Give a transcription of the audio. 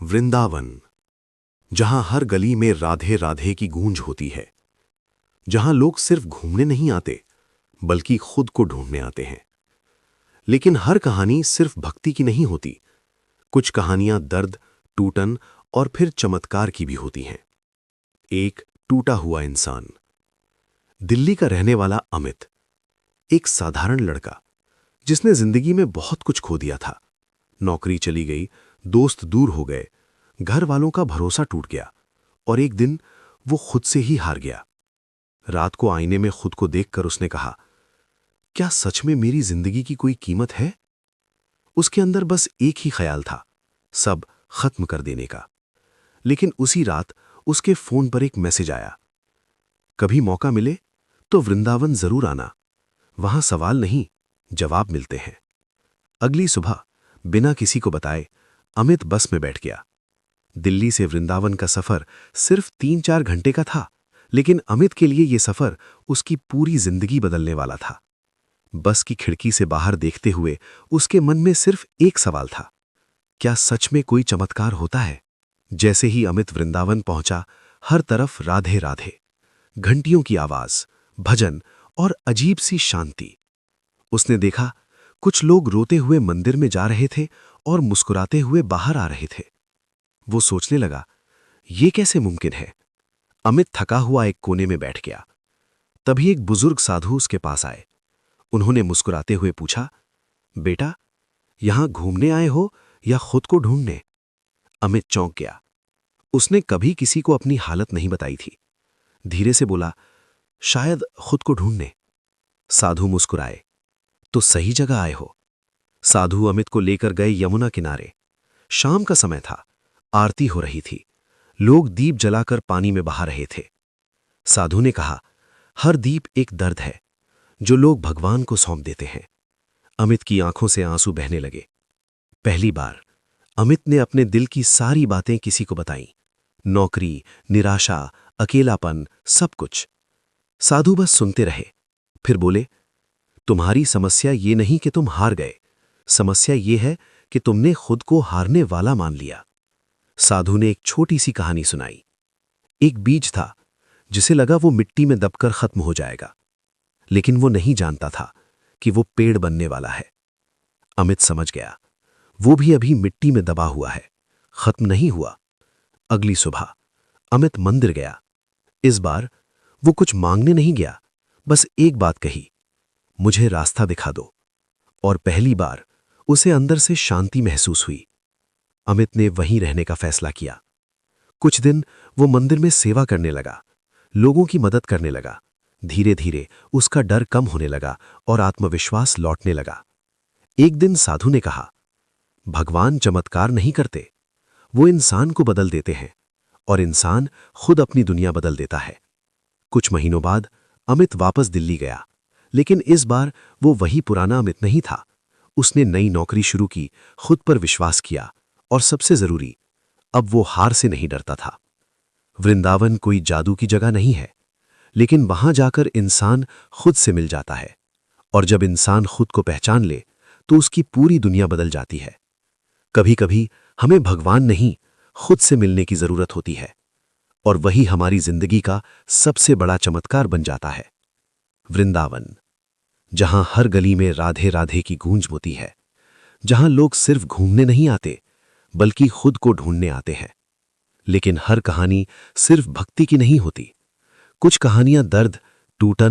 वृंदावन, जहां हर गली में राधे राधे की गूंज होती है, जहां लोग सिर्फ घूमने नहीं आते बल्कि खुद को ढूंढने आते हैं। लेकिन हर कहानी सिर्फ भक्ति की नहीं होती। कुछ कहानियां दर्द, टूटन और फिर चमत्कार की भी होती हैं। एक टूटा हुआ इंसान। दिल्ली का रहने वाला अमित, एक साधारण लड़का जिसने जिंदगी में बहुत कुछ खो दिया था। नौकरी चली गई, दोस्त दूर हो गए, घर वालों का भरोसा टूट गया और एक दिन वो खुद से ही हार गया। रात को आईने में खुद को देखकर उसने कहा, क्या सच में मेरी जिंदगी की कोई कीमत है? उसके अंदर बस एक ही ख्याल था, सब खत्म कर देने का। लेकिन उसी रात उसके फोन पर एक मैसेज आया, कभी मौका मिले तो वृंदावन जरूर आना, वहां सवाल नहीं जवाब मिलते हैं। अगली सुबह बिना किसी को बताए अमित बस में बैठ गया। दिल्ली से वृंदावन का सफर सिर्फ 3-4 घंटे का था, लेकिन अमित के लिए यह सफर उसकी पूरी जिंदगी बदलने वाला था। बस की खिड़की से बाहर देखते हुए उसके मन में सिर्फ एक सवाल था, क्या सच में कोई चमत्कार होता है? जैसे ही अमित वृंदावन पहुंचा, हर तरफ राधे राधे, घंटियों की आवाज, भजन और अजीब सी शांति। उसने देखा कुछ लोग रोते हुए मंदिर में जा रहे थे और मुस्कुराते हुए बाहर आ रहे थे। वो सोचने लगा, ये कैसे मुमकिन है? अमित थका हुआ एक कोने में बैठ गया। तभी एक बुजुर्ग साधु उसके पास आए। उन्होंने मुस्कुराते हुए पूछा, बेटा, यहां घूमने आए हो या खुद को ढूंढने? अमित चौंक गया। उसने कभी किसी को अपनी हालत नहीं बताई थी। धीरे से बोला, शायद खुद को ढूंढने। साधु मुस्कुराए, तो सही जगह आए हो। साधु अमित को लेकर गए यमुना किनारे। शाम का समय था, आरती हो रही थी, लोग दीप जलाकर पानी में बहा रहे थे। साधु ने कहा, हर दीप एक दर्द है जो लोग भगवान को सौंप देते हैं। अमित की आंखों से आंसू बहने लगे। पहली बार अमित ने अपने दिल की सारी बातें किसी को बताईं, नौकरी, निराशा, अकेलापन, सब कुछ। साधु बस सुनते रहे, फिर बोले, तुम्हारी समस्या ये नहीं कि तुम हार गए, समस्या ये है कि तुमने खुद को हारने वाला मान लिया। साधु ने एक छोटी सी कहानी सुनाई। एक बीज था जिसे लगा वो मिट्टी में दबकर खत्म हो जाएगा, लेकिन वो नहीं जानता था कि वो पेड़ बनने वाला है। अमित समझ गया, वो भी अभी मिट्टी में दबा हुआ है, खत्म नहीं हुआ। अगली सुबह अमित मंदिर गया। इस बार वो कुछ मांगने नहीं गया, बस एक बात कही, मुझे रास्ता दिखा दो। और पहली बार उसे अंदर से शांति महसूस हुई। अमित ने वहीं रहने का फैसला किया। कुछ दिन वो मंदिर में सेवा करने लगा, लोगों की मदद करने लगा। धीरे धीरे उसका डर कम होने लगा और आत्मविश्वास लौटने लगा। एक दिन साधु ने कहा, भगवान चमत्कार नहीं करते, वो इंसान को बदल देते हैं और इंसान खुद अपनी दुनिया बदल देता है। कुछ महीनों बाद अमित वापस दिल्ली गया, लेकिन इस बार वो वही पुराना अमित नहीं था। उसने नई नौकरी शुरू की, खुद पर विश्वास किया और सबसे जरूरी, अब वो हार से नहीं डरता था। वृंदावन कोई जादू की जगह नहीं है, लेकिन वहां जाकर इंसान खुद से मिल जाता है। और जब इंसान खुद को पहचान ले तो उसकी पूरी दुनिया बदल जाती है। कभी कभी हमें भगवान नहीं, खुद से मिलने की जरूरत होती है, और वही हमारी जिंदगी का सबसे बड़ा चमत्कार बन जाता है। वृंदावन, जहां हर गली में राधे राधे की गूंज होती है, जहां लोग सिर्फ घूमने नहीं आते बल्कि खुद को ढूंढने आते हैं। लेकिन हर कहानी सिर्फ भक्ति की नहीं होती। कुछ कहानियां दर्द, टूटन